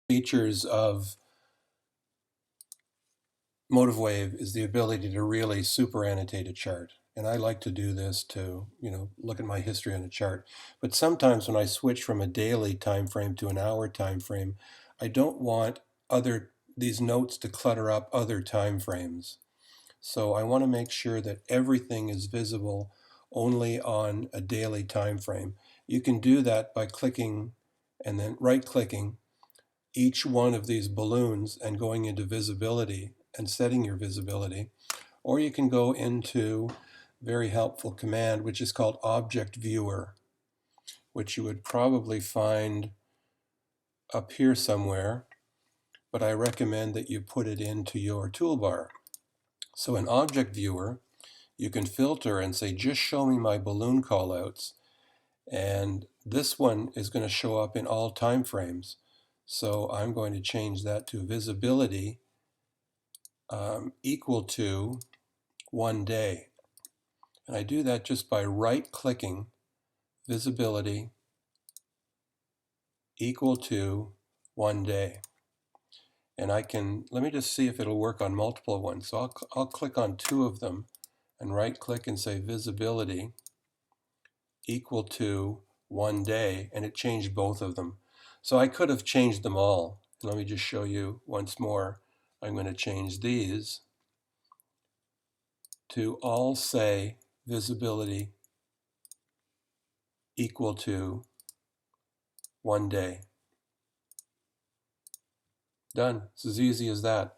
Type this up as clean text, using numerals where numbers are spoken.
features of Motive Wave is the ability to really super annotate a chart. And I like to do this to, look at my history on a chart. But sometimes when I switch from a daily time frame to an hour time frame, I don't want these notes to clutter up other time frames. So I want to make sure that everything is visible only on a daily time frame. You can do that by clicking and then right-clicking each one of these balloons and going into visibility and setting your visibility. Or you can go into a very helpful command, which is called Object Viewer, which you would probably find up here somewhere, but I recommend that you put it into your toolbar. So in Object Viewer, you can filter and say, just show me my balloon callouts. And this one is going to show up in all time frames. So I'm going to change that to visibility equal to 1 day. And I do that just by right-clicking visibility equal to 1 day. And let me just see if it'll work on multiple ones. So I'll click on 2 of them and right-click and say visibility equal to 1 day, and it changed both of them. So I could have changed them all. Let me just show you once more. I'm going to change these to all say visibility equal to 1 day. Done. It's as easy as that.